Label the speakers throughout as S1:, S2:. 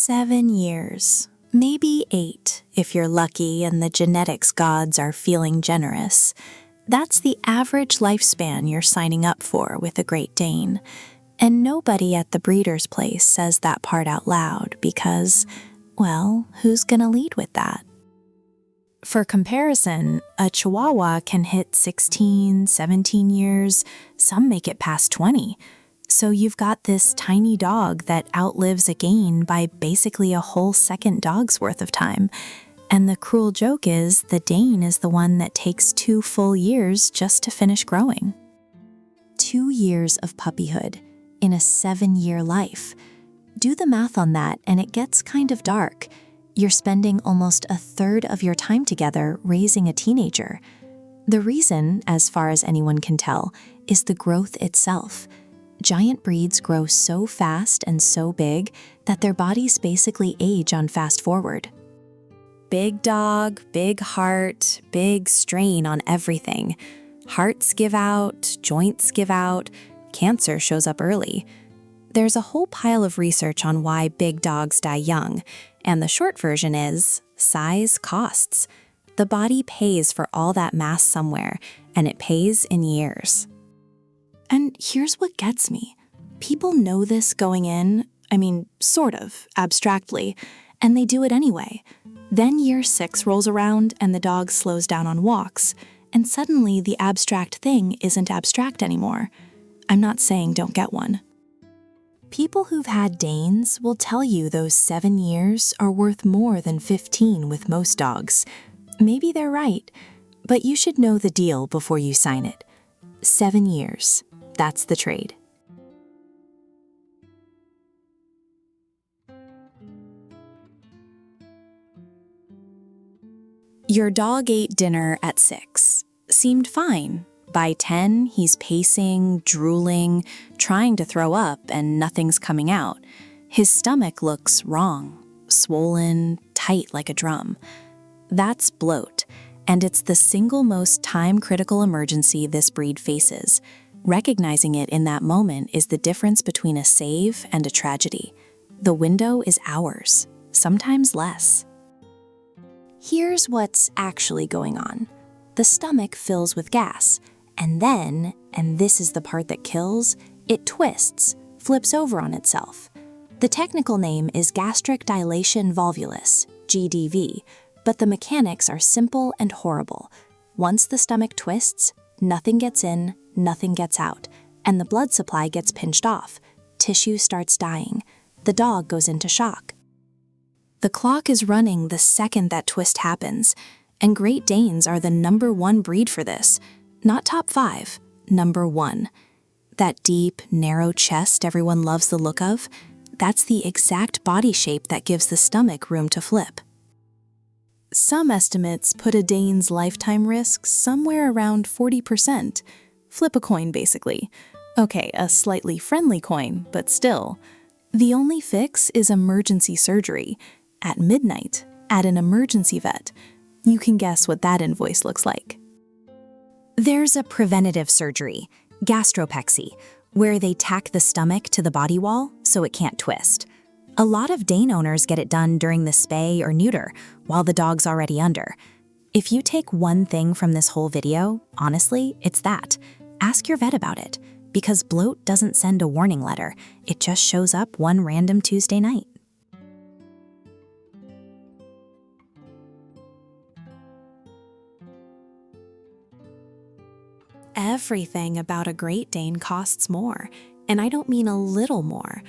S1: 7 years, maybe 8 if you're lucky and the genetics gods are feeling generous. That's the average lifespan you're signing up for with a Great Dane. And nobody at the breeder's place says that part out loud because, well, who's gonna lead with that? For comparison, a Chihuahua can hit 16, 17 years, some make it past 20. So you've got this tiny dog that outlives a gain by basically a whole second dog's worth of time. And the cruel joke is the Dane is the one that takes 2 full years just to finish growing. 2 years of puppyhood in a 7-year life. Do the math on that and it gets kind of dark. You're spending almost a third of your time together raising a teenager. The reason, as far as anyone can tell, is the growth itself. Giant breeds grow so fast and so big that their bodies basically age on fast forward. Big dog, big heart, big strain on everything. Hearts give out, joints give out, cancer shows up early. There's a whole pile of research on why big dogs die young, and the short version is size costs. The body pays for all that mass somewhere, and it pays in years. And here's what gets me. People know this going in, sort of, abstractly, and they do it anyway. Then year 6 rolls around and the dog slows down on walks, and suddenly the abstract thing isn't abstract anymore. I'm not saying don't get one. People who've had Danes will tell you those 7 years are worth more than 15 with most dogs. Maybe they're right, but you should know the deal before you sign it. 7 years, that's the trade. Your dog ate dinner at 6. Seemed fine. By 10, he's pacing, drooling, trying to throw up, and nothing's coming out. His stomach looks wrong, swollen, tight like a drum. That's bloat, and it's the single most time-critical emergency this breed faces. Recognizing it in that moment is the difference between a save and a tragedy. The window is hours, sometimes less. Here's what's actually going on. The stomach fills with gas, and then, and this is the part that kills, it twists, flips over on itself. The technical name is gastric dilation volvulus, GDV, but the mechanics are simple and horrible. Once the stomach twists, nothing gets in, nothing gets out, and the blood supply gets pinched off. Tissue starts dying. The dog goes into shock. The clock is running the second that twist happens, and Great Danes are the #1 breed for this. Not top 5, #1. That deep, narrow chest everyone loves the look of, that's the exact body shape that gives the stomach room to flip. Some estimates put a Dane's lifetime risk somewhere around 40%. Flip a coin, basically. Okay, a slightly friendly coin, but still. The only fix is emergency surgery. At midnight, at an emergency vet. You can guess what that invoice looks like. There's a preventative surgery, gastropexy, where they tack the stomach to the body wall so it can't twist. A lot of Dane owners get it done during the spay or neuter, while the dog's already under. If you take one thing from this whole video, honestly, it's that. Ask your vet about it, because Bloat doesn't send a warning letter. It just shows up one random Tuesday night. Everything about a Great Dane costs more, and I don't mean a little more.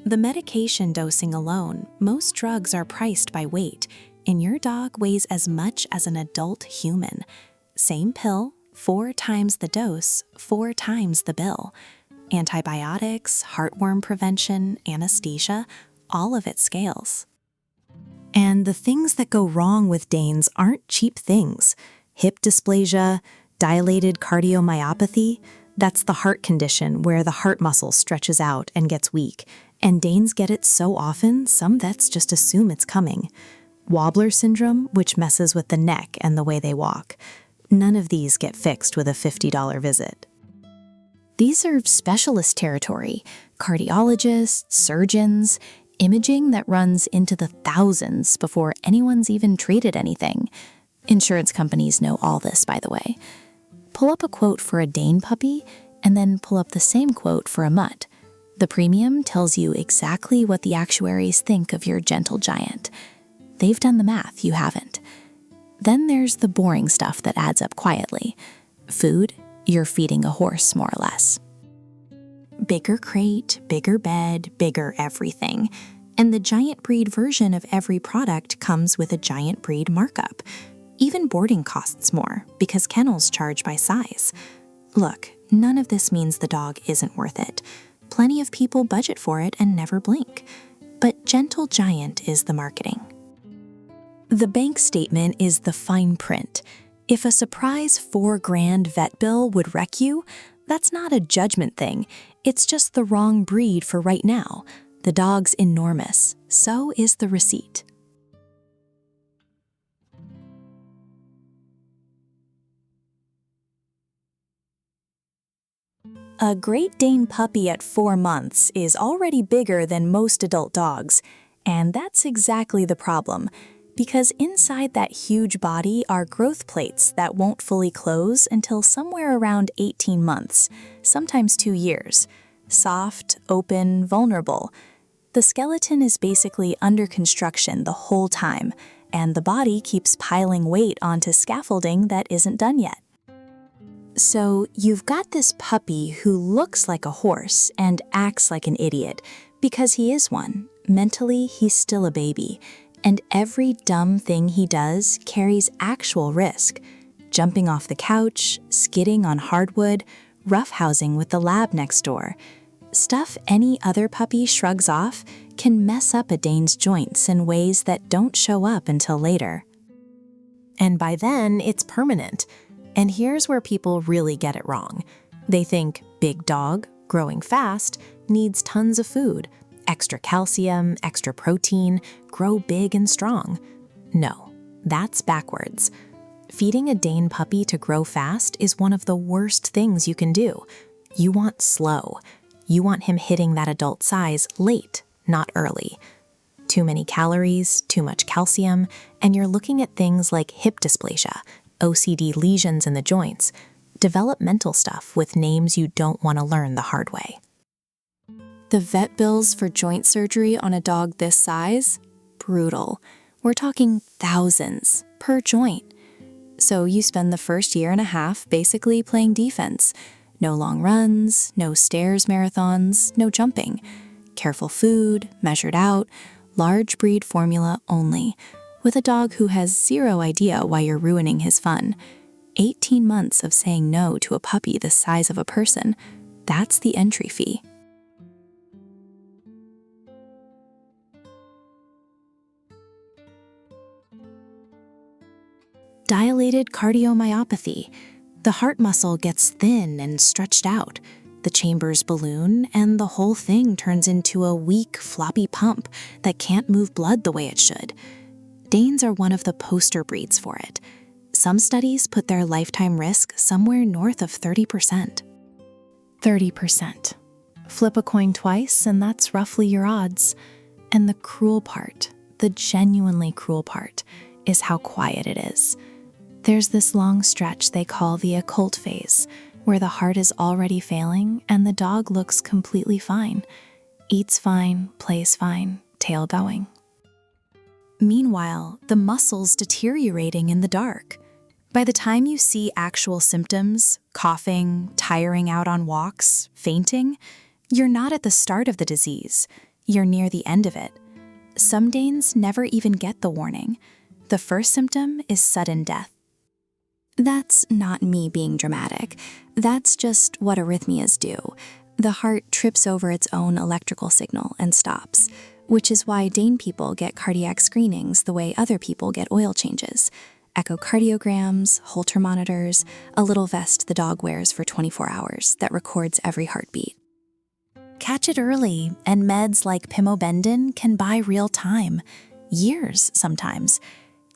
S1: The medication dosing alone, most drugs are priced by weight, and your dog weighs as much as an adult human. Same pill, 4 times the dose, 4 times the bill. Antibiotics, heartworm prevention, anesthesia, all of it scales. And the things that go wrong with Danes aren't cheap things. Hip dysplasia, dilated cardiomyopathy, that's the heart condition where the heart muscle stretches out and gets weak, and Danes get it so often, some vets just assume it's coming. Wobbler syndrome, which messes with the neck and the way they walk. None of these get fixed with a $50 visit. These are specialist territory, cardiologists, surgeons. Imaging that runs into the thousands before anyone's even treated anything. Insurance companies know all this, by the way. Pull up a quote for a Dane puppy, and then pull up the same quote for a mutt. The premium tells you exactly what the actuaries think of your gentle giant. They've done the math, you haven't. Then there's the boring stuff that adds up quietly. Food, you're feeding a horse, more or less. Bigger crate, bigger bed, bigger everything. And the giant breed version of every product comes with a giant breed markup. Even boarding costs more, because kennels charge by size. Look, none of this means the dog isn't worth it. Plenty of people budget for it and never blink. But Gentle Giant is the marketing. The bank statement is the fine print. If a surprise $4,000 vet bill would wreck you, that's not a judgment thing. It's just the wrong breed for right now. The dog's enormous. So is the receipt. A Great Dane puppy at 4 months is already bigger than most adult dogs, and that's exactly the problem, because inside that huge body are growth plates that won't fully close until somewhere around 18 months, sometimes 2 years. Soft, open, vulnerable. The skeleton is basically under construction the whole time, and the body keeps piling weight onto scaffolding that isn't done yet. So you've got this puppy who looks like a horse and acts like an idiot, because he is one. Mentally, he's still a baby, and every dumb thing he does carries actual risk. Jumping off the couch, skidding on hardwood, roughhousing with the lab next door. Stuff any other puppy shrugs off can mess up a Dane's joints in ways that don't show up until later. And by then, it's permanent. And here's where people really get it wrong. They think big dog, growing fast, needs tons of food, extra calcium, extra protein, grow big and strong. No, that's backwards. Feeding a Dane puppy to grow fast is one of the worst things you can do. You want slow. You want him hitting that adult size late, not early. Too many calories, too much calcium, and you're looking at things like hip dysplasia, OCD lesions in the joints, developmental stuff with names you don't want to learn the hard way. The vet bills for joint surgery on a dog this size? Brutal. We're talking thousands per joint. So you spend the first year and a half basically playing defense. No long runs, no stairs marathons, no jumping. Careful food, measured out, large breed formula only, with a dog who has zero idea why you're ruining his fun. 18 months of saying no to a puppy the size of a person, that's the entry fee. Dilated cardiomyopathy. The heart muscle gets thin and stretched out. The chambers balloon, and the whole thing turns into a weak, floppy pump that can't move blood the way it should. Danes are one of the poster breeds for it. Some studies put their lifetime risk somewhere north of 30%. 30%. Flip a coin twice, and that's roughly your odds. And the cruel part, the genuinely cruel part, is how quiet it is. There's this long stretch they call the occult phase, where the heart is already failing and the dog looks completely fine. Eats fine, plays fine, tail going. Meanwhile, the muscle's deteriorating in the dark. By the time you see actual symptoms, coughing, tiring out on walks, fainting, you're not at the start of the disease. You're near the end of it. Some Danes never even get the warning. The first symptom is sudden death. That's not me being dramatic. That's just what arrhythmias do. The heart trips over its own electrical signal and stops, which is why Dane people get cardiac screenings the way other people get oil changes. Echocardiograms, Holter monitors, a little vest the dog wears for 24 hours that records every heartbeat. Catch it early, and meds like pimobendin can buy real time. Years, sometimes.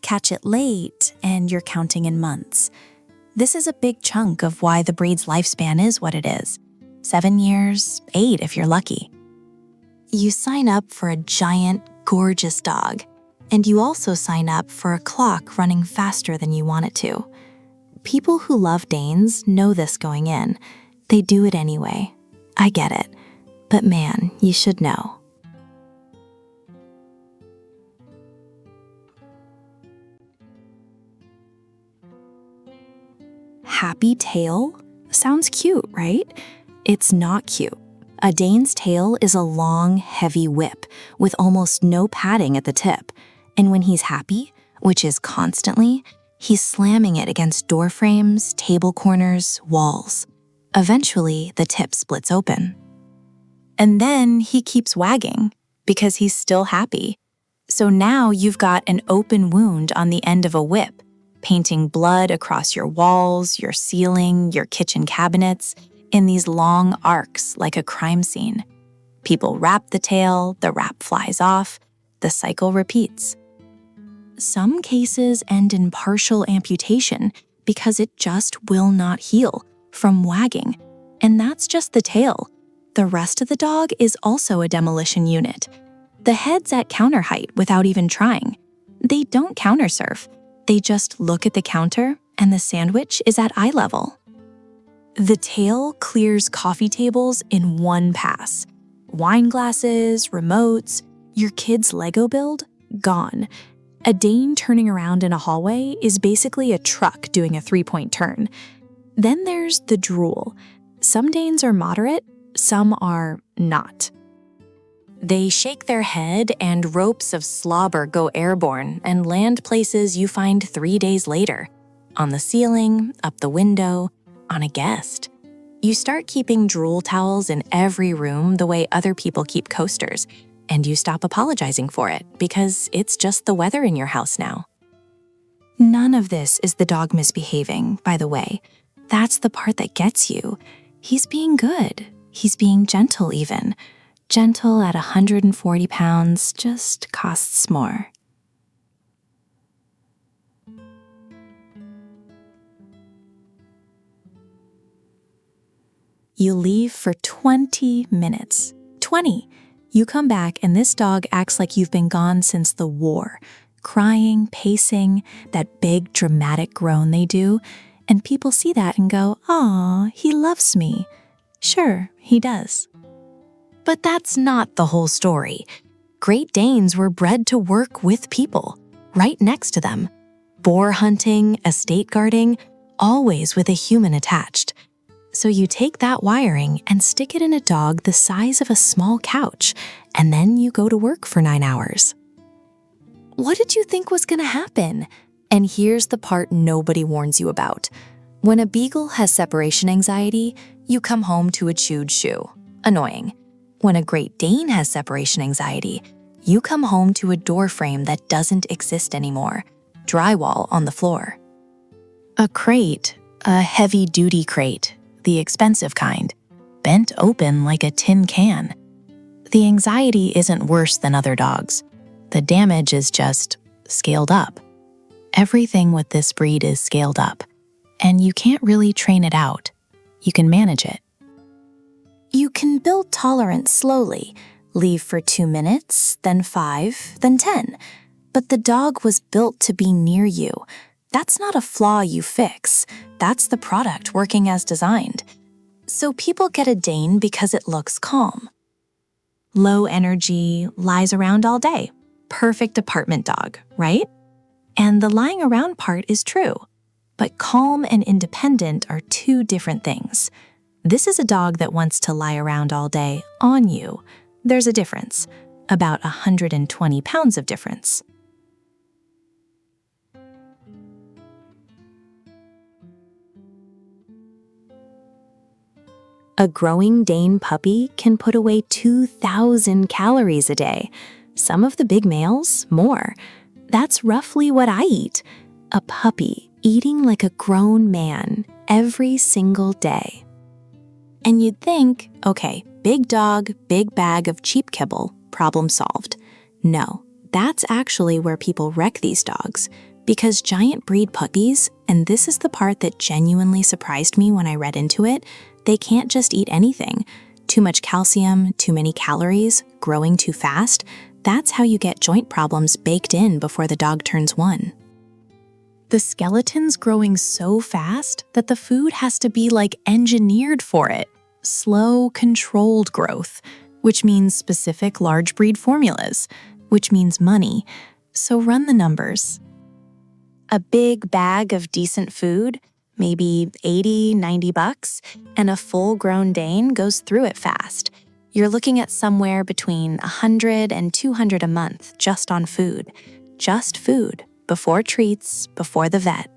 S1: Catch it late, and you're counting in months. This is a big chunk of why the breed's lifespan is what it is. 7 years, 8 if you're lucky.
S2: You sign up for a giant, gorgeous dog, and you also sign up for a clock running faster than you want it to. People who love Danes know this going in. They do it anyway. I get it. But man, you should know.
S1: Happy tail? Sounds cute, right? It's not cute. A Dane's tail is a long, heavy whip with almost no padding at the tip. And when he's happy, which is constantly, he's slamming it against door frames, table corners, walls. Eventually, the tip splits open. And then he keeps wagging because he's still happy. So now you've got an open wound on the end of a whip, painting blood across your walls, your ceiling, your kitchen cabinets, in these long arcs like a crime scene. People wrap the tail, the wrap flies off, the cycle repeats. Some cases end in partial amputation because it just will not heal from wagging, and that's just the tail. The rest of the dog is also a demolition unit. The head's at counter height without even trying. They don't countersurf. They just look at the counter and the sandwich is at eye level. The tail clears coffee tables in one pass. Wine glasses, remotes, your kid's Lego build, gone. A Dane turning around in a hallway is basically a truck doing a 3-point turn. Then there's the drool. Some Danes are moderate, some are not. They shake their head and ropes of slobber go airborne and land places you find 3 days later. On the ceiling, up the window, on a guest. You start keeping drool towels in every room the way other people keep coasters, and you stop apologizing for it because it's just the weather in your house now. None of this is the dog misbehaving, by the way. That's the part that gets you. He's being good. He's being gentle even. Gentle at 140 pounds just costs more. You leave for 20 minutes. 20. You come back and this dog acts like you've been gone since the war. Crying, pacing, that big dramatic groan they do. And people see that and go, "Aw, he loves me." Sure, he does. But that's not the whole story. Great Danes were bred to work with people, right next to them. Boar hunting, estate guarding, always with a human attached. So you take that wiring and stick it in a dog the size of a small couch, and then you go to work for 9 hours. What did you think was gonna happen? And here's the part nobody warns you about. When a beagle has separation anxiety, you come home to a chewed shoe. Annoying. When a Great Dane has separation anxiety, you come home to a door frame that doesn't exist anymore. Drywall on the floor. A crate, a heavy-duty crate, the expensive kind, bent open like a tin can. The anxiety isn't worse than other dogs. The damage is just scaled up. Everything with this breed is scaled up, and you can't really train it out. You can manage it. You can build tolerance slowly, leave for 2 minutes, then 5, then 10. But the dog was built to be near you. That's not a flaw you fix. That's the product working as designed. So people get a Dane because it looks calm. Low energy, lies around all day. Perfect apartment dog, right? And the lying around part is true. But calm and independent are two different things. This is a dog that wants to lie around all day on you. There's a difference, about 120 pounds of difference. A growing Dane puppy can put away 2,000 calories a day. Some of the big males, more. That's roughly what I eat. A puppy eating like a grown man every single day. And you'd think, okay, big dog, big bag of cheap kibble, problem solved. No, that's actually where people wreck these dogs. Because giant breed puppies, and this is the part that genuinely surprised me when I read into it, they can't just eat anything. Too much calcium, too many calories, growing too fast. That's how you get joint problems baked in before the dog turns 1. The skeleton's growing so fast that the food has to be like engineered for it. Slow, controlled growth, which means specific large breed formulas, which means money. So run the numbers. A big bag of decent food, maybe 80, 90 bucks, and a full-grown Dane goes through it fast. You're looking at somewhere between 100 and 200 a month just on food. Just food, before treats, before the vet.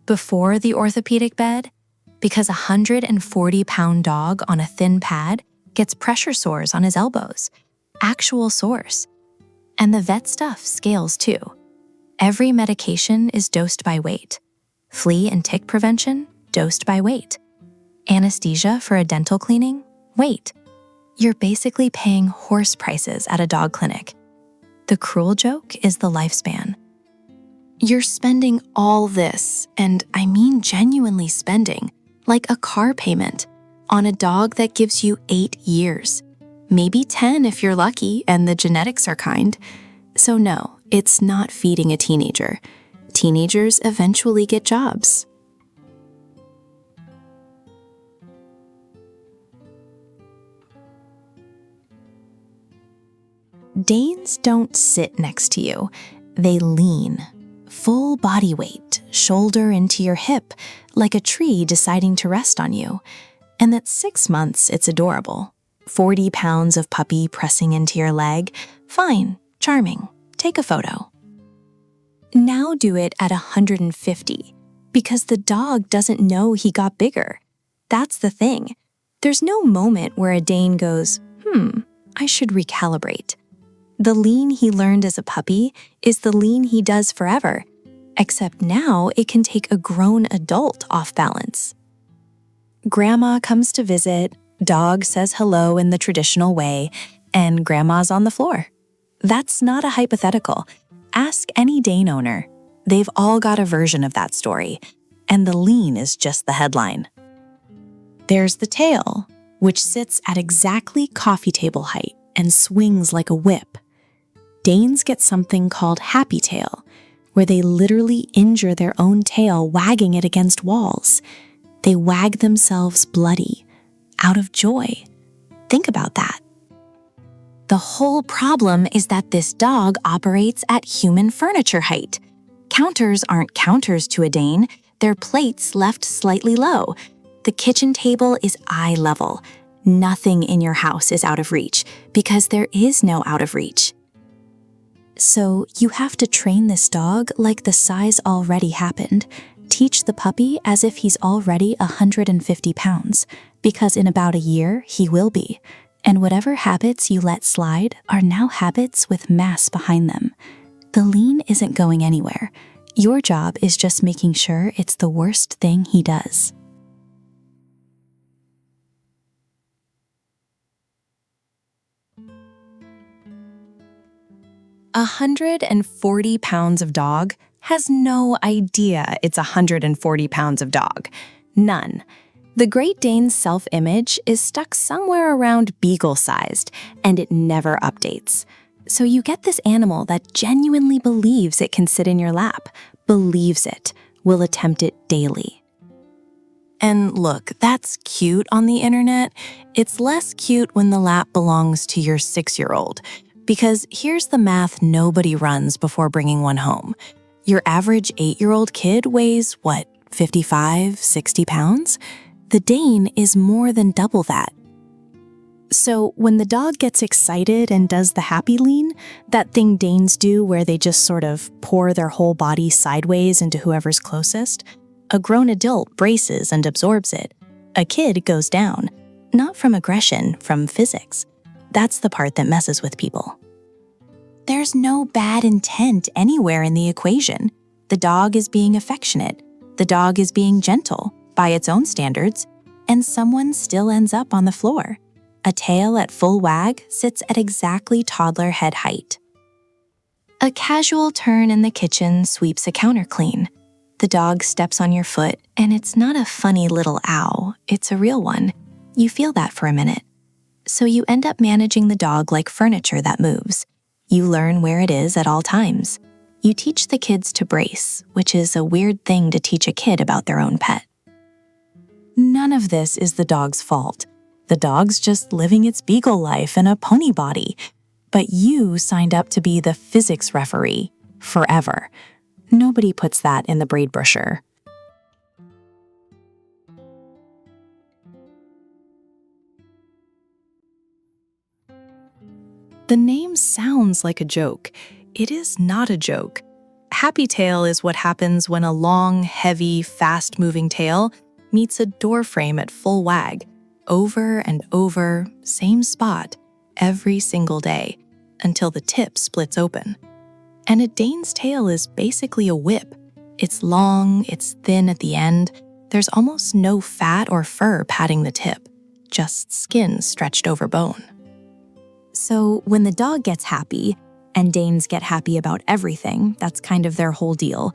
S1: Before the orthopedic bed, because a 140-pound dog on a thin pad gets pressure sores on his elbows. Actual sores. And the vet stuff scales too. Every medication is dosed by weight. Flea and tick prevention, dosed by weight. Anesthesia for a dental cleaning, weight. You're basically paying horse prices at a dog clinic. The cruel joke is the lifespan. You're spending all this, and I mean genuinely spending, like a car payment, on a dog that gives you 8 years. Maybe 10 if you're lucky and the genetics are kind. So no, it's not feeding a teenager. Teenagers eventually get jobs. Danes don't sit next to you. They lean. Full body weight, shoulder into your hip, like a tree deciding to rest on you. And at 6 months, it's adorable. 40 pounds of puppy pressing into your leg. Fine, charming. Take a photo. Now do it at 150, because the dog doesn't know he got bigger. That's the thing. There's no moment where a Dane goes, I should recalibrate. The lean he learned as a puppy is the lean he does forever, except now it can take a grown adult off balance. Grandma comes to visit, dog says hello in the traditional way, and grandma's on the floor. That's not a hypothetical. Ask any Dane owner. They've all got a version of that story, and the lean is just the headline. There's the tail, which sits at exactly coffee table height and swings like a whip. Danes get something called happy tail, where they literally injure their own tail wagging it against walls. They wag themselves bloody, out of joy. Think about that. The whole problem is that this dog operates at human furniture height. Counters aren't counters to a Dane, they're plates left slightly low. The kitchen table is eye level. Nothing in your house is out of reach, because there is no out of reach. So you have to train this dog like the size already happened. Teach the puppy as if he's already 150 pounds, because in about a year he will be. And whatever habits you let slide are now habits with mass behind them. The lean isn't going anywhere. Your job is just making sure it's the worst thing he does. A 140 pounds of dog has no idea it's 140 pounds of dog. None. The Great Dane's self-image is stuck somewhere around beagle-sized, and it never updates. So you get this animal that genuinely believes it can sit in your lap, believes it, will attempt it daily. And look, that's cute on the internet. It's less cute when the lap belongs to your 6-year-old. Because here's the math nobody runs before bringing one home. Your average 8-year-old kid weighs, 55, 60 pounds? The Dane is more than double that. So when the dog gets excited and does the happy lean, that thing Danes do where they just sort of pour their whole body sideways into whoever's closest, a grown adult braces and absorbs it. A kid goes down, not from aggression, from physics. That's the part that messes with people. There's no bad intent anywhere in the equation. The dog is being affectionate. The dog is being gentle, by its own standards, and someone still ends up on the floor. A tail at full wag sits at exactly toddler head height. A casual turn in the kitchen sweeps a counter clean. The dog steps on your foot, and it's not a funny little ow, it's a real one.
S2: You feel that for a minute. So you end up managing the dog like furniture that moves. You learn where it is at all times. You teach the kids to brace, which is a weird thing to teach a kid about their own pet. None of this is the dog's fault. The dog's just living its beagle life in a pony body. But you signed up to be the physics referee forever. Nobody puts that in the breed brochure.
S1: The name sounds like a joke. It is not a joke. Happy tail is what happens when a long, heavy, fast-moving tail meets a doorframe at full wag, over and over, same spot, every single day, until the tip splits open. And a Dane's tail is basically a whip. It's long, it's thin at the end, there's almost no fat or fur padding the tip, just skin stretched over bone. So when the dog gets happy, and Danes get happy about everything, that's kind of their whole deal,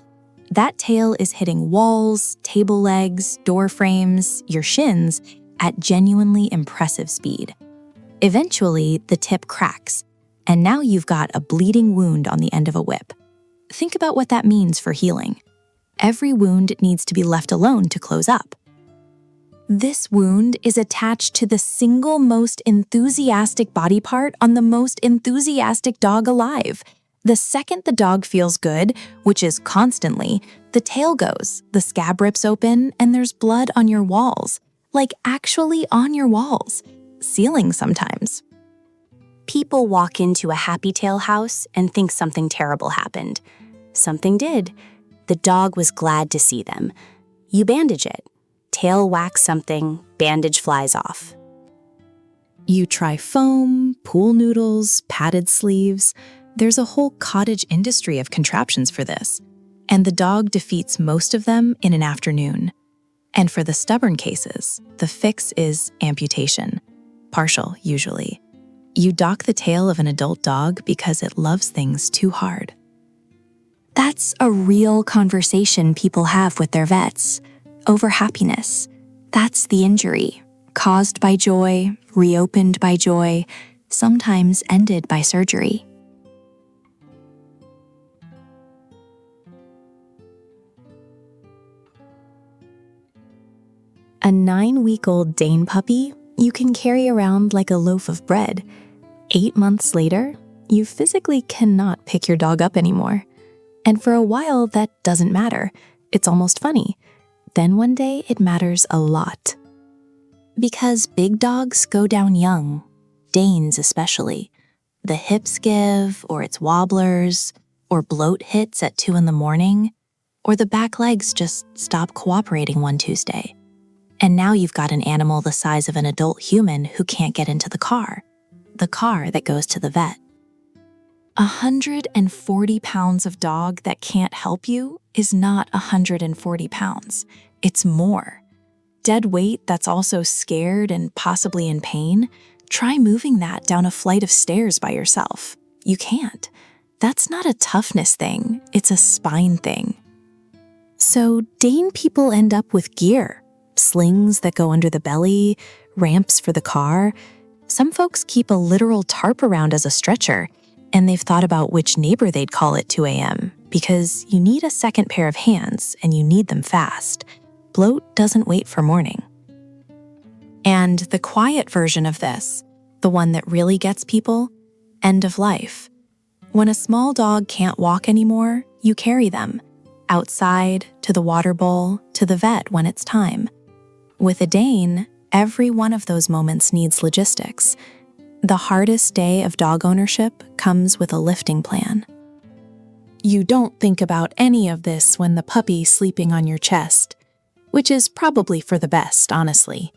S1: that tail is hitting walls, table legs, door frames, your shins at genuinely impressive speed. Eventually, the tip cracks, and now you've got a bleeding wound on the end of a whip. Think about what that means for healing. Every wound needs to be left alone to close up. This wound is attached to the single most enthusiastic body part on the most enthusiastic dog alive. The second the dog feels good, which is constantly, the tail goes, the scab rips open, and there's blood on your walls. Like actually on your walls. Ceiling sometimes. People walk into a happy tail house and think something terrible happened. Something did. The dog was glad to see them. You bandage it. Tail whacks something, bandage flies off. You try foam, pool noodles, padded sleeves. There's a whole cottage industry of contraptions for this. And the dog defeats most of them in an afternoon. And for the stubborn cases, the fix is amputation. Partial, usually. You dock the tail of an adult dog because it loves things too hard. That's a real conversation people have with their vets. Over happiness. That's the injury. Caused by joy, reopened by joy, sometimes ended by surgery. A 9-week-old Dane puppy you can carry around like a loaf of bread. 8 months later, you physically cannot pick your dog up anymore. And for a while, that doesn't matter. It's almost funny. Then one day, it matters a lot. Because big dogs go down young, Danes especially. The hips give, or it's Wobblers, or Bloat hits at 2 a.m, or the back legs just stop cooperating one Tuesday. And now you've got an animal the size of an adult human who can't get into the car that goes to the vet. 140 pounds of dog that can't help you is not 140 pounds. It's more. Dead weight that's also scared and possibly in pain, try moving that down a flight of stairs by yourself. You can't. That's not a toughness thing, it's a spine thing. So Dane people end up with gear. Slings that go under the belly, ramps for the car. Some folks keep a literal tarp around as a stretcher, and they've thought about which neighbor they'd call at 2 a.m. because you need a second pair of hands and you need them fast. Bloat doesn't wait for morning. And the quiet version of this, the one that really gets people, end of life. When a small dog can't walk anymore, you carry them. Outside, to the water bowl, to the vet when it's time. With a Dane, every one of those moments needs logistics. The hardest day of dog ownership comes with a lifting plan. You don't think about any of this when the puppy's sleeping on your chest, which is probably for the best, honestly.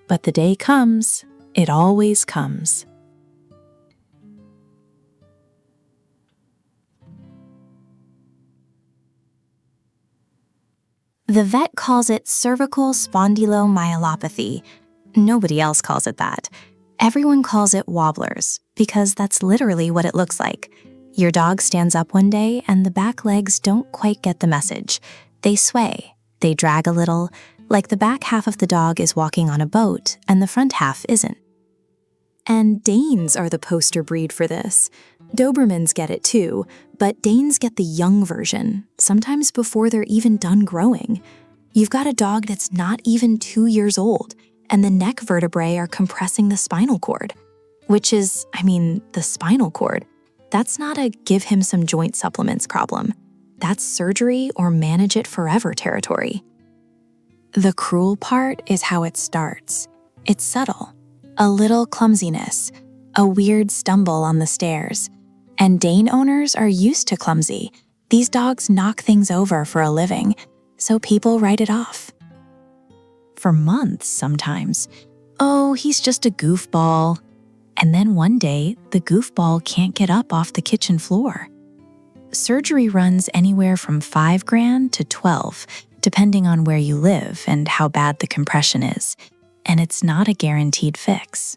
S1: But the day comes, it always comes. The vet calls it cervical spondylomyelopathy. Nobody else calls it that. Everyone calls it Wobblers, because that's literally what it looks like. Your dog stands up one day and the back legs don't quite get the message. They sway, they drag a little, like the back half of the dog is walking on a boat and the front half isn't. And Danes are the poster breed for this. Dobermans get it too, but Danes get the young version, sometimes before they're even done growing. You've got a dog that's not even 2 years old, and the neck vertebrae are compressing the spinal cord. Which is, the spinal cord. That's not a give him some joint supplements problem. That's surgery or manage it forever territory. The cruel part is how it starts. It's subtle. A little clumsiness, a weird stumble on the stairs. And Dane owners are used to clumsy. These dogs knock things over for a living, so people write it off. For months sometimes. Oh, he's just a goofball. And then one day, the goofball can't get up off the kitchen floor. Surgery runs anywhere from $5,000 to $12,000, depending on where you live and how bad the compression is. And it's not a guaranteed fix.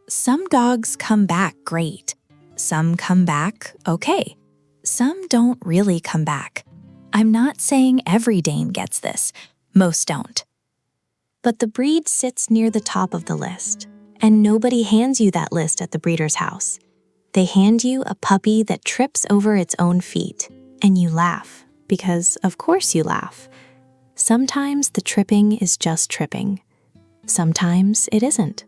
S1: Some dogs come back great. Some come back okay. Some don't really come back. I'm not saying every Dane gets this. Most don't. But the breed sits near the top of the list, and nobody hands you that list at the breeder's house. They hand you a puppy that trips over its own feet, and you laugh, because of course you laugh. Sometimes the tripping is just tripping. Sometimes it isn't.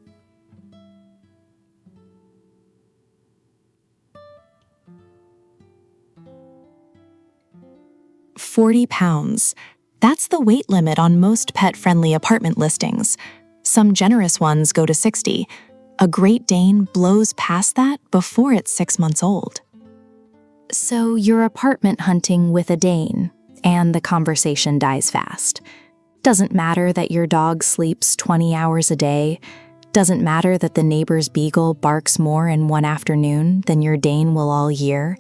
S1: £40. That's the weight limit on most pet-friendly apartment listings. Some generous ones go to $60. A Great Dane blows past that before it's 6 months old. So you're apartment hunting with a Dane, and the conversation dies fast. Doesn't matter that your dog sleeps 20 hours a day. Doesn't matter that the neighbor's beagle barks more in one afternoon than your Dane will all year.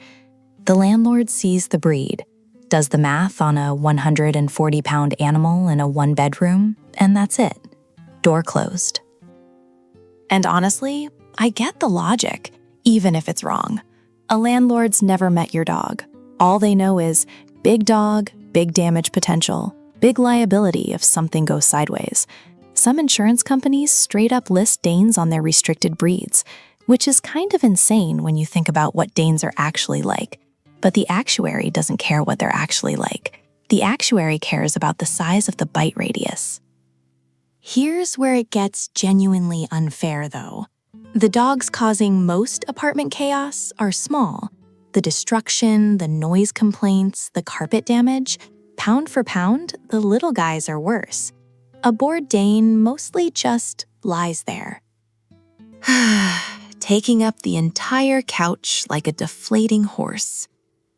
S1: The landlord sees the breed, does the math on a 140-pound animal in a one-bedroom, and that's it. Door closed. And honestly, I get the logic, even if it's wrong. A landlord's never met your dog. All they know is big dog, big damage potential, big liability if something goes sideways. Some insurance companies straight up list Danes on their restricted breeds, which is kind of insane when you think about what Danes are actually like. But the actuary doesn't care what they're actually like. The actuary cares about the size of the bite radius. Here's where it gets genuinely unfair, though. The dogs causing most apartment chaos are small. The destruction, the noise complaints, the carpet damage, pound for pound, the little guys are worse. A bored Dane mostly just lies there, taking up the entire couch like a deflating horse.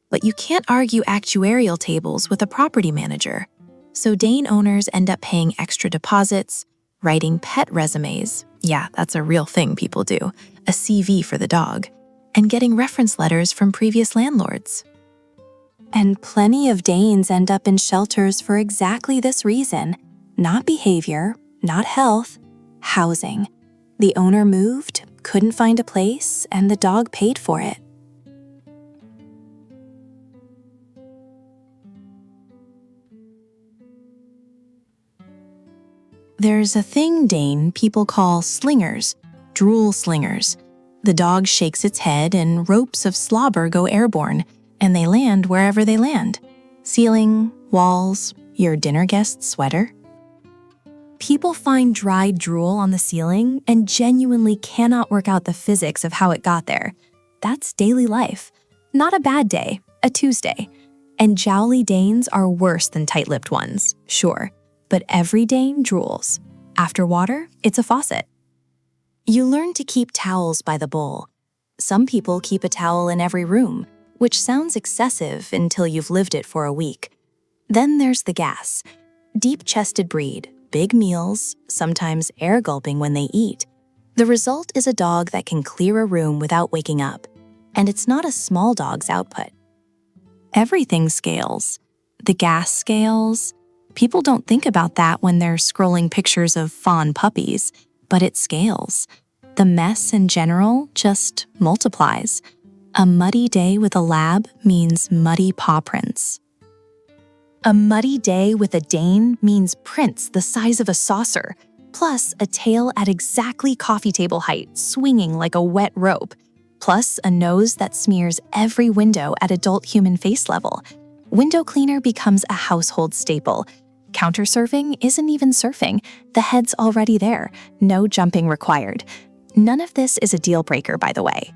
S1: But you can't argue actuarial tables with a property manager. So Dane owners end up paying extra deposits, writing pet resumes, yeah, that's a real thing people do, a CV for the dog, and getting reference letters from previous landlords. And plenty of Danes end up in shelters for exactly this reason. Not behavior, not health, housing. The owner moved, couldn't find a place, and the dog paid for it. There's a thing, Dane, people call slingers, drool slingers. The dog shakes its head and ropes of slobber go airborne, and they land wherever they land. Ceiling, walls, your dinner guest's sweater. People find dried drool on the ceiling and genuinely cannot work out the physics of how it got there. That's daily life. Not a bad day, a Tuesday. And jowly Danes are worse than tight-lipped ones, sure. But every Dane drools. After water, it's a faucet. You learn to keep towels by the bowl. Some people keep a towel in every room, which sounds excessive until you've lived it for a week. Then there's the gas. Deep-chested breed, big meals, sometimes air gulping when they eat. The result is a dog that can clear a room without waking up. And it's not a small dog's output. Everything scales. The gas scales. People don't think about that when they're scrolling pictures of fawn puppies, but it scales. The mess in general just multiplies. A muddy day with a lab means muddy paw prints. A muddy day with a Dane means prints the size of a saucer, plus a tail at exactly coffee table height, swinging like a wet rope, plus a nose that smears every window at adult human face level. Window cleaner becomes a household staple. Countersurfing isn't even surfing. The head's already there. No jumping required. None of this is a deal breaker, by the way.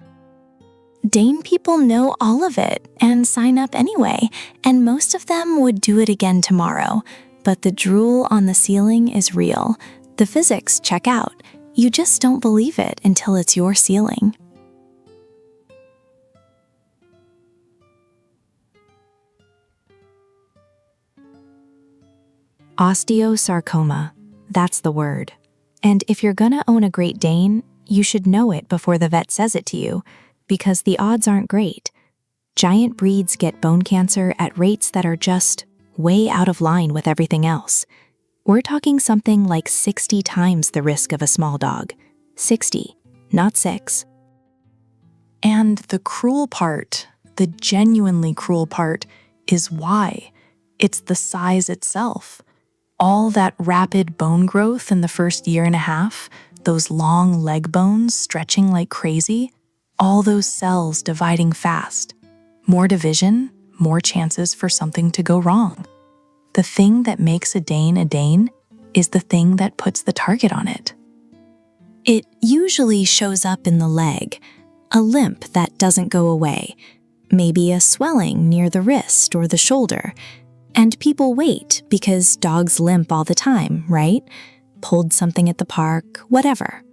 S1: Dane people know all of it and sign up anyway, and most of them would do it again tomorrow. But the drool on the ceiling is real. The physics check out. You just don't believe it until it's your ceiling. Osteosarcoma. That's the word. And if you're gonna own a Great Dane, you should know it before the vet says it to you, because the odds aren't great. Giant breeds get bone cancer at rates that are just way out of line with everything else. We're talking something like 60 times the risk of a small dog. 60, not 6.
S3: And the cruel part, the genuinely cruel part, is why. It's the size itself. All that rapid bone growth in the first year and a half, those long leg bones stretching like crazy, all those cells dividing fast. More division, more chances for something to go wrong. The thing that makes a Dane is the thing that puts the target on it.
S1: It usually shows up in the leg, a limp that doesn't go away, maybe a swelling near the wrist or the shoulder. And people wait because dogs limp all the time, right? Pulled something at the park, whatever.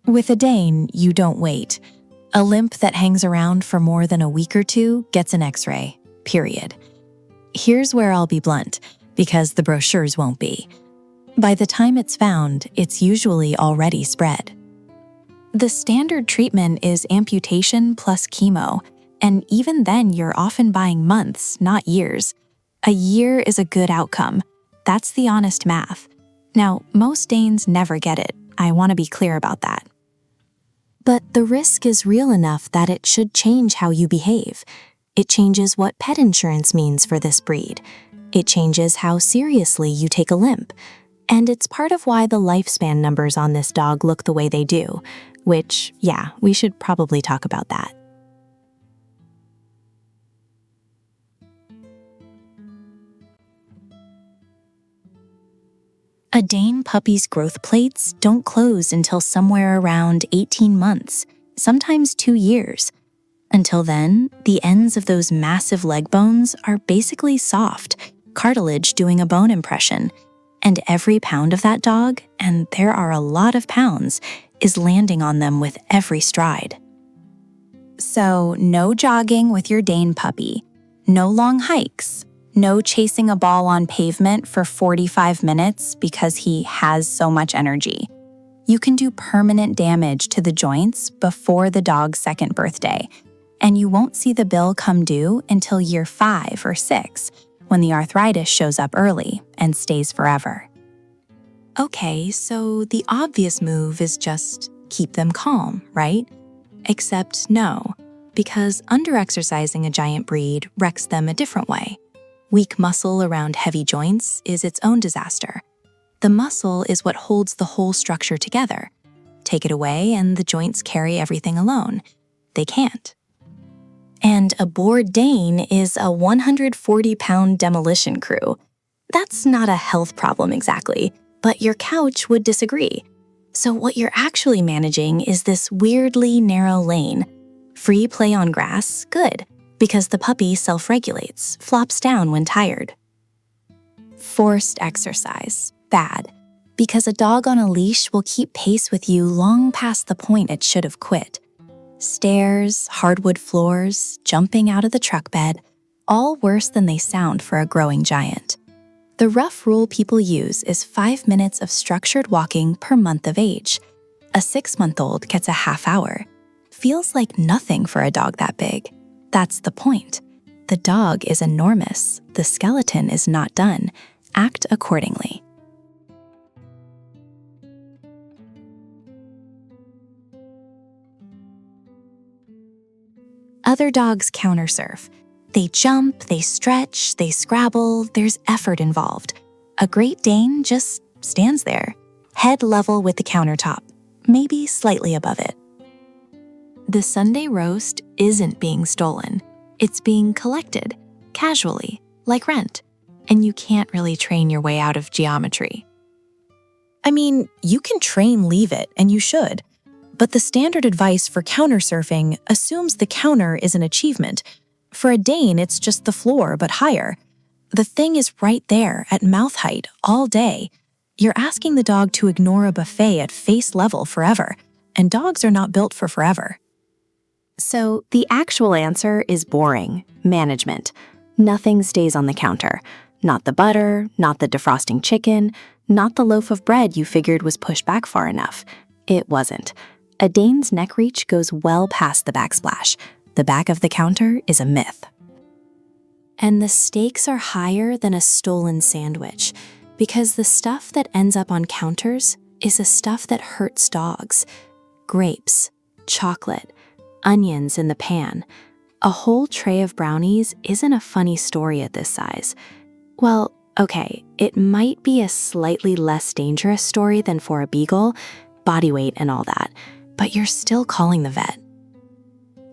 S1: With a Dane, you don't wait. A limp that hangs around for more than a week or two gets an X-ray, period. Here's where I'll be blunt, because the brochures won't be. By the time it's found, it's usually already spread. The standard treatment is amputation plus chemo, and even then you're often buying months, not years. A year is a good outcome. That's the honest math. Now, most Danes never get it. I want to be clear about that. But the risk is real enough that it should change how you behave. It changes what pet insurance means for this breed. It changes how seriously you take a limp. And it's part of why the lifespan numbers on this dog look the way they do, which, yeah, we should probably talk about that. A Dane puppy's growth plates don't close until somewhere around 18 months, sometimes 2 years. Until then, the ends of those massive leg bones are basically soft, cartilage doing a bone impression. And every pound of that dog, and there are a lot of pounds, is landing on them with every stride. So, no jogging with your Dane puppy, no long hikes, no chasing a ball on pavement for 45 minutes because he has so much energy. You can do permanent damage to the joints before the dog's second birthday, and you won't see the bill come due until year 5 or 6, when the arthritis shows up early and stays forever. Okay, so the obvious move is just keep them calm, right? Except no, because under-exercising a giant breed wrecks them a different way. Weak muscle around heavy joints is its own disaster. The muscle is what holds the whole structure together. Take it away and the joints carry everything alone. They can't. And a bored Dane is a 140-pound demolition crew. That's not a health problem exactly, but your couch would disagree. So what you're actually managing is this weirdly narrow lane. Free play on grass, good, because the puppy self-regulates, flops down when tired. Forced exercise, bad, because a dog on a leash will keep pace with you long past the point it should have quit. Stairs, hardwood floors, jumping out of the truck bed, all worse than they sound for a growing giant. The rough rule people use is 5 minutes of structured walking per month of age. A 6-month-old gets a half hour. Feels like nothing for a dog that big. That's the point. The dog is enormous. The skeleton is not done. Act accordingly. Other dogs countersurf. They jump, they stretch, they scrabble, there's effort involved. A Great Dane just stands there, head level with the countertop, maybe slightly above it. The Sunday roast isn't being stolen. It's being collected, casually, like rent. And you can't really train your way out of geometry. I mean, you can train leave it, and you should. But the standard advice for counter surfing assumes the counter is an achievement. For a Dane, it's just the floor, but higher. The thing is right there at mouth height all day. You're asking the dog to ignore a buffet at face level forever, and dogs are not built for forever. So the actual answer is boring, management. Nothing stays on the counter. Not the butter, not the defrosting chicken, not the loaf of bread you figured was pushed back far enough. It wasn't. A Dane's neck reach goes well past the backsplash. The back of the counter is a myth. And the stakes are higher than a stolen sandwich, because the stuff that ends up on counters is the stuff that hurts dogs. Grapes, chocolate, onions in the pan. A whole tray of brownies isn't a funny story at this size. Well, okay, it might be a slightly less dangerous story than for a beagle, body weight and all that, but you're still calling the vet.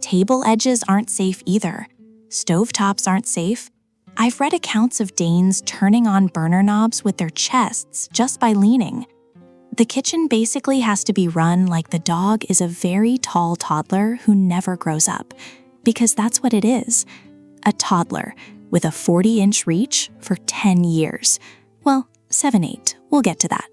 S1: Table edges aren't safe either. Stovetops aren't safe. I've read accounts of Danes turning on burner knobs with their chests just by leaning. The kitchen basically has to be run like the dog is a very tall toddler who never grows up, because that's what it is, a toddler with a 40-inch reach for 10 years. Well, 7-8, we'll get to that.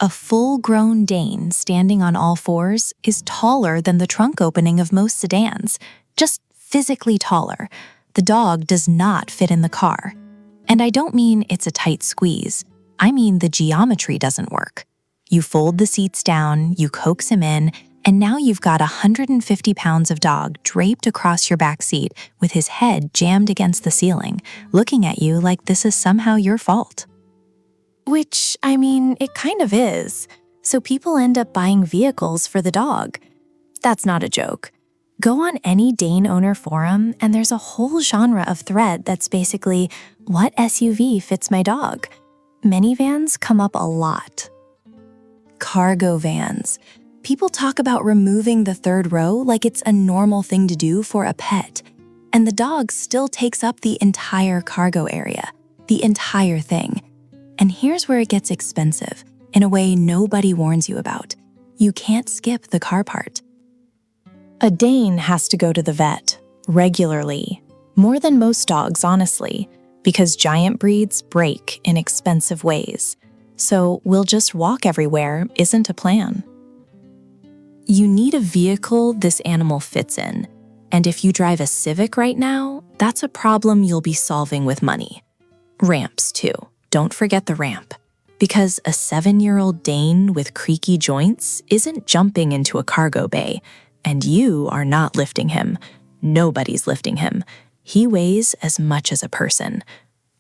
S1: A full-grown Dane standing on all fours is taller than the trunk opening of most sedans, just physically taller. The dog does not fit in the car. And I don't mean it's a tight squeeze. I mean the geometry doesn't work. You fold the seats down, you coax him in, and now you've got 150 pounds of dog draped across your back seat with his head jammed against the ceiling, looking at you like this is somehow your fault. Which, I mean, it kind of is. So people end up buying vehicles for the dog. That's not a joke. Go on any Dane owner forum, and there's a whole genre of thread that's basically, what SUV fits my dog? Minivans come up a lot. Cargo vans. People talk about removing the third row like it's a normal thing to do for a pet. And the dog still takes up the entire cargo area, the entire thing. And here's where it gets expensive, in a way nobody warns you about. You can't skip the car part. A Dane has to go to the vet, regularly. More than most dogs, honestly, because giant breeds break in expensive ways. So we'll just walk everywhere isn't a plan. You need a vehicle this animal fits in. And if you drive a Civic right now, that's a problem you'll be solving with money. Ramps, too. Don't forget the ramp. Because a 7-year-old Dane with creaky joints isn't jumping into a cargo bay, and you are not lifting him. Nobody's lifting him. He weighs as much as a person.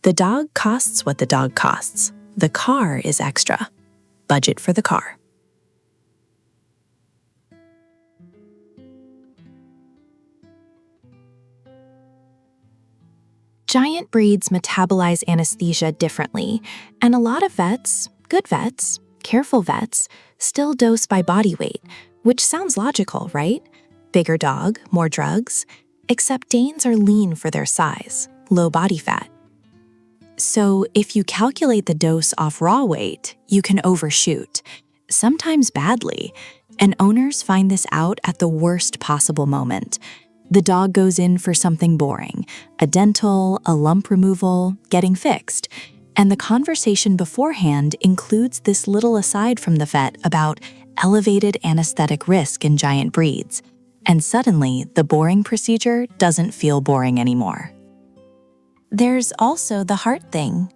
S1: The dog costs what the dog costs. The car is extra. Budget for the car. Giant breeds metabolize anesthesia differently, and a lot of vets, good vets, careful vets, still dose by body weight, which sounds logical, right? Bigger dog, more drugs, except Danes are lean for their size, low body fat. So if you calculate the dose off raw weight, you can overshoot, sometimes badly, and owners find this out at the worst possible moment. The dog goes in for something boring, a dental, a lump removal, getting fixed. And the conversation beforehand includes this little aside from the vet about elevated anesthetic risk in giant breeds. And suddenly, the boring procedure doesn't feel boring anymore. There's also the heart thing.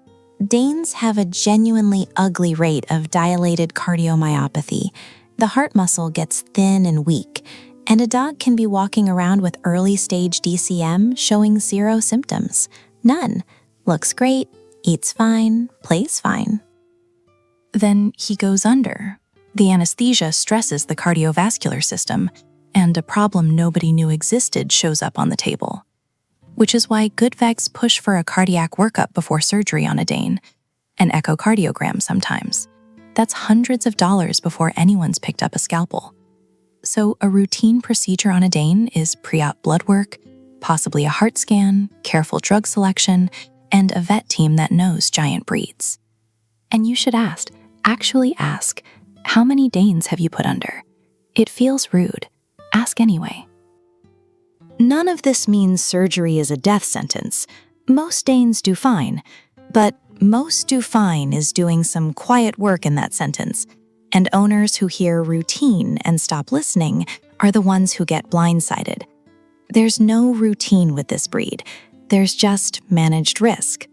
S1: Danes have a genuinely ugly rate of dilated cardiomyopathy. The heart muscle gets thin and weak, and a dog can be walking around with early-stage DCM showing 0 symptoms. None. Looks great, eats fine, plays fine. Then he goes under.
S3: The anesthesia stresses the cardiovascular system, and a problem nobody knew existed shows up on the table. Which is why good vegs push for a cardiac workup before surgery on a Dane, an echocardiogram sometimes. That's hundreds of dollars before anyone's picked up a scalpel. So a routine procedure on a Dane is pre-op blood work, possibly a heart scan, careful drug selection, and a vet team that knows giant breeds. And you should actually ask, how many Danes have you put under? It feels rude. Ask anyway.
S1: None of this means surgery is a death sentence. Most Danes do fine. But most do fine is doing some quiet work in that sentence. And owners who hear routine and stop listening are the ones who get blindsided. There's no routine with this breed. There's just managed risk.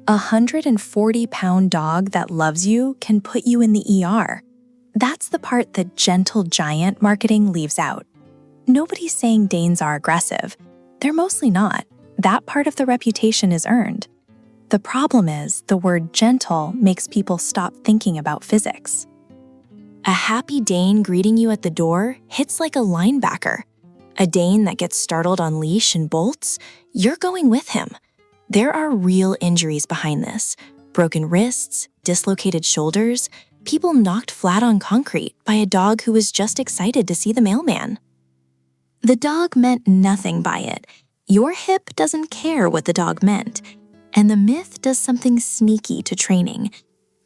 S1: A 140-pound dog that loves you can put you in the ER. That's the part the gentle giant marketing leaves out. Nobody's saying Danes are aggressive. They're mostly not. That part of the reputation is earned. The problem is the word gentle makes people stop thinking about physics. A happy Dane greeting you at the door hits like a linebacker. A Dane that gets startled on leash and bolts, you're going with him. There are real injuries behind this. Broken wrists, dislocated shoulders, people knocked flat on concrete by a dog who was just excited to see the mailman. The dog meant nothing by it. Your hip doesn't care what the dog meant. And the myth does something sneaky to training.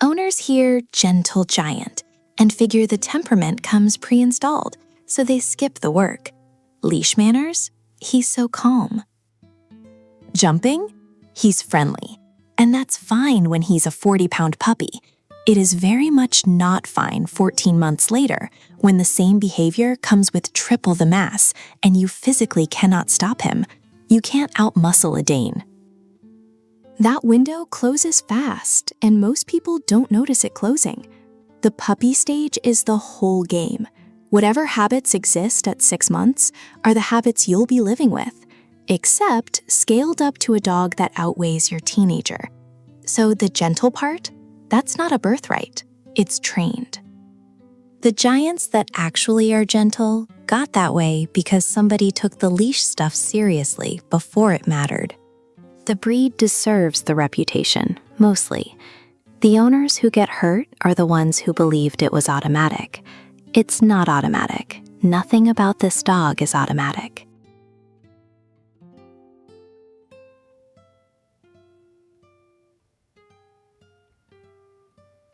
S1: Owners hear gentle giant and figure the temperament comes pre-installed, so they skip the work. Leash manners? He's so calm. Jumping? He's friendly. And that's fine when he's a 40-pound puppy. It is very much not fine 14 months later when the same behavior comes with triple the mass and you physically cannot stop him. You can't outmuscle a Dane. That window closes fast, and most people don't notice it closing. The puppy stage is the whole game. Whatever habits exist at 6 months are the habits you'll be living with, except scaled up to a dog that outweighs your teenager. So the gentle part? That's not a birthright. It's trained. The giants that actually are gentle got that way because somebody took the leash stuff seriously before it mattered. The breed deserves the reputation, mostly. The owners who get hurt are the ones who believed it was automatic. It's not automatic. Nothing about this dog is automatic.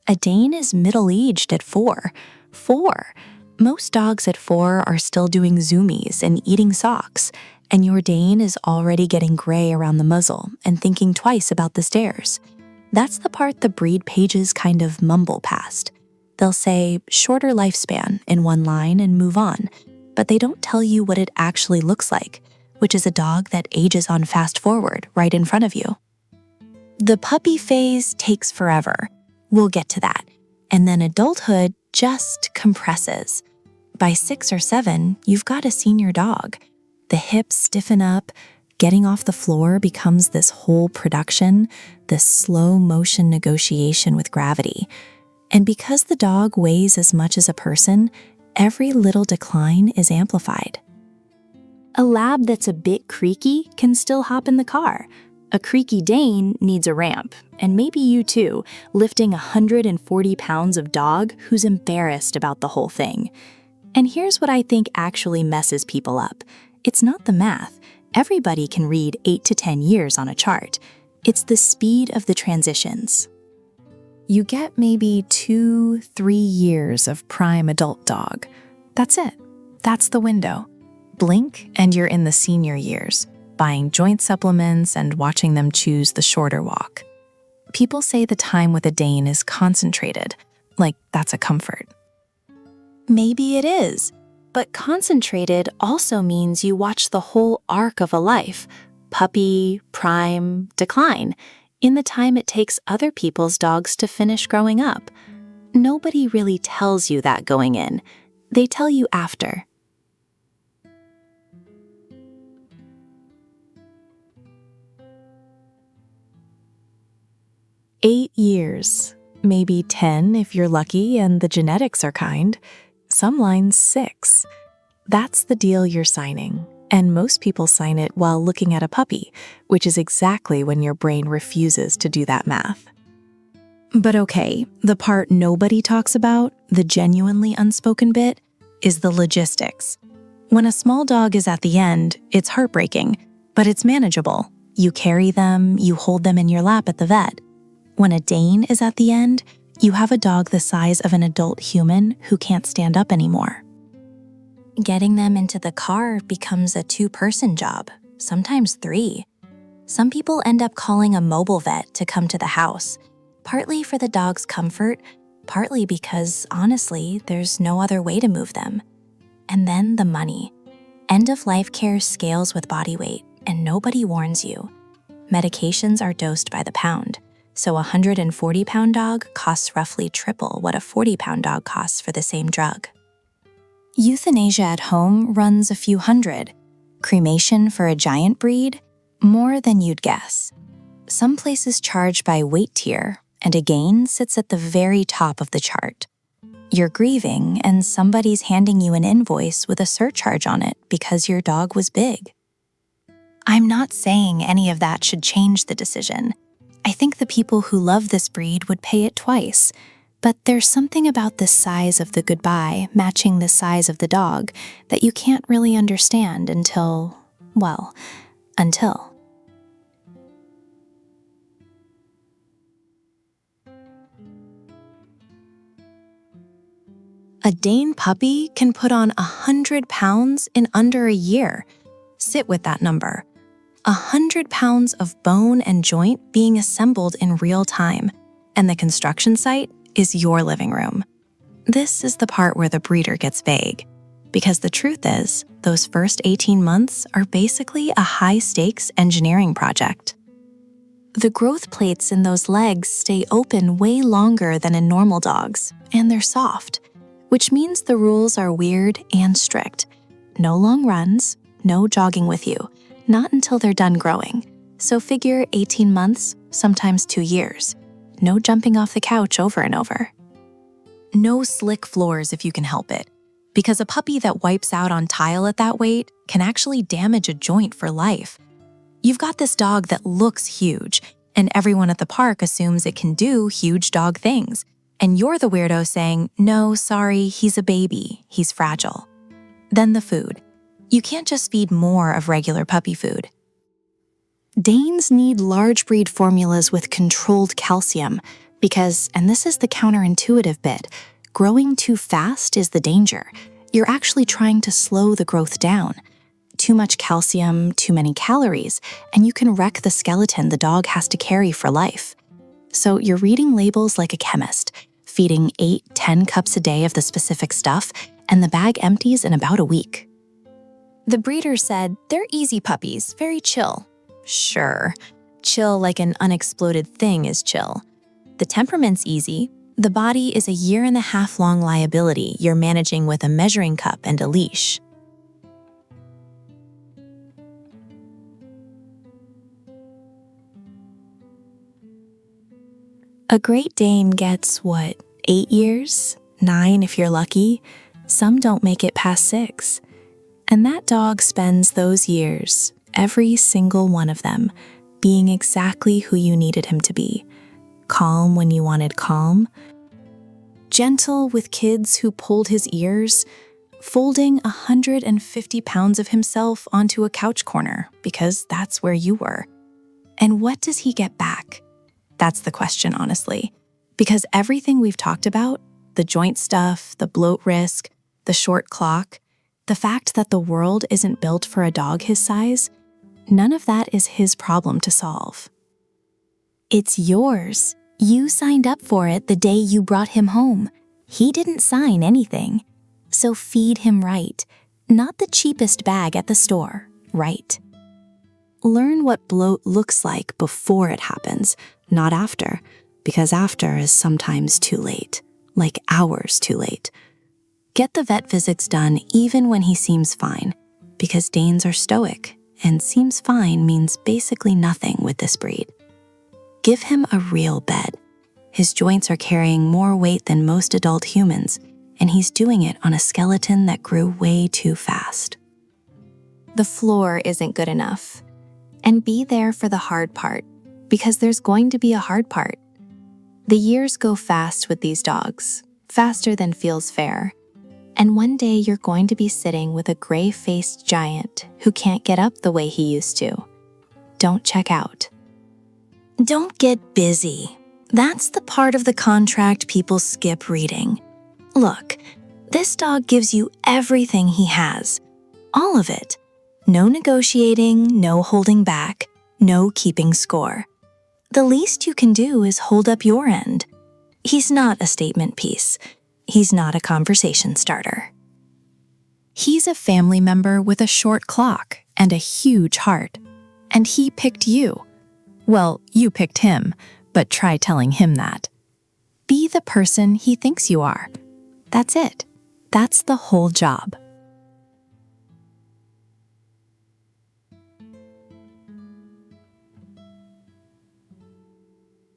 S1: A Dane is middle-aged at 4. 4. Most dogs at 4 are still doing zoomies and eating socks, and your Dane is already getting gray around the muzzle and thinking twice about the stairs. That's the part the breed pages kind of mumble past. They'll say shorter lifespan in one line and move on, but they don't tell you what it actually looks like, which is a dog that ages on fast forward right in front of you. The puppy phase takes forever. We'll get to that. And then adulthood just compresses. By 6 or 7, you've got a senior dog. The hips stiffen up, getting off the floor becomes this whole production, this slow motion negotiation with gravity. And because the dog weighs as much as a person, every little decline is amplified. A lab that's a bit creaky can still hop in the car. A creaky Dane needs a ramp, and maybe you too, lifting 140 pounds of dog who's embarrassed about the whole thing. And here's what I think actually messes people up. It's not the math. Everybody can read 8 to 10 years on a chart. It's the speed of the transitions. You get maybe 2-3 years of prime adult dog. That's it. That's the window. Blink and you're in the senior years, buying joint supplements and watching them choose the shorter walk. People say the time with a Dane is concentrated, like that's a comfort. Maybe it is, but concentrated also means you watch the whole arc of a life, puppy, prime, decline, in the time it takes other people's dogs to finish growing up. Nobody really tells you that going in. They tell you after.
S3: 8 years, maybe 10 if you're lucky and the genetics are kind. Some lines 6. That's the deal you're signing, and most people sign it while looking at a puppy, which is exactly when your brain refuses to do that math.
S1: But okay, the part nobody talks about, the genuinely unspoken bit, is the logistics. When a small dog is at the end, it's heartbreaking, but it's manageable. You carry them, you hold them in your lap at the vet. When a Dane is at the end, you have a dog the size of an adult human who can't stand up anymore.
S2: Getting them into the car becomes a 2-person job, sometimes 3. Some people end up calling a mobile vet to come to the house, partly for the dog's comfort, partly because, honestly, there's no other way to move them. And then the money. End-of-life care scales with body weight, and nobody warns you. Medications are dosed by the pound, so a 140-pound dog costs roughly triple what a 40-pound dog costs for the same drug.
S1: Euthanasia at home runs a few hundred. Cremation for a giant breed? More than you'd guess. Some places charge by weight tier, and a gain sits at the very top of the chart. You're grieving, and somebody's handing you an invoice with a surcharge on it because your dog was big. I'm not saying any of that should change the decision. I think the people who love this breed would pay it twice. But there's something about the size of the goodbye matching the size of the dog that you can't really understand until. A Dane puppy can put on 100 pounds in under a year. Sit with that number. 100 pounds of bone and joint being assembled in real time, and the construction site is your living room. This is the part where the breeder gets vague, because the truth is, those first 18 months are basically a high-stakes engineering project. The growth plates in those legs stay open way longer than in normal dogs, and they're soft, which means the rules are weird and strict. No long runs, no jogging with you, not until they're done growing. So figure 18 months, sometimes 2 years. No jumping off the couch over and over. No slick floors if you can help it, because a puppy that wipes out on tile at that weight can actually damage a joint for life. You've got this dog that looks huge, and everyone at the park assumes it can do huge dog things. And you're the weirdo saying, no, sorry, he's a baby, he's fragile. Then the food. You can't just feed more of regular puppy food. Danes need large breed formulas with controlled calcium because, and this is the counterintuitive bit, growing too fast is the danger. You're actually trying to slow the growth down. Too much calcium, too many calories, and you can wreck the skeleton the dog has to carry for life. So you're reading labels like a chemist, feeding 8-10 cups a day of the specific stuff, and the bag empties in about a week. The breeder said, they're easy puppies, very chill. Sure, chill like an unexploded thing is chill. The temperament's easy. The body is a 1.5-year-long liability you're managing with a measuring cup and a leash. A Great Dane gets, 8 years? 9 if you're lucky. Some don't make it past 6. And that dog spends those years, every single one of them, being exactly who you needed him to be. Calm when you wanted calm. Gentle with kids who pulled his ears. Folding 150 pounds of himself onto a couch corner because that's where you were. And what does he get back? That's the question, honestly. Because everything we've talked about, the joint stuff, the bloat risk, the short clock, the fact that the world isn't built for a dog his size, none of that is his problem to solve. It's yours. You signed up for it the day you brought him home. He didn't sign anything. So feed him right, not the cheapest bag at the store, right? Learn what bloat looks like before it happens, not after, because after is sometimes too late, like hours too late. Get the vet visits done even when he seems fine, because Danes are stoic, and seems fine means basically nothing with this breed. Give him a real bed. His joints are carrying more weight than most adult humans, and he's doing it on a skeleton that grew way too fast.
S2: The floor isn't good enough. And be there for the hard part, because there's going to be a hard part. The years go fast with these dogs, faster than feels fair. And one day you're going to be sitting with a gray-faced giant who can't get up the way he used to. Don't check out.
S1: Don't get busy. That's the part of the contract people skip reading. Look, this dog gives you everything he has. All of it. No negotiating, no holding back, no keeping score. The least you can do is hold up your end. He's not a statement piece. He's not a conversation starter.
S3: He's a family member with a short clock and a huge heart. And he picked you. Well, you picked him, but try telling him that. Be the person he thinks you are. That's it. That's the whole job.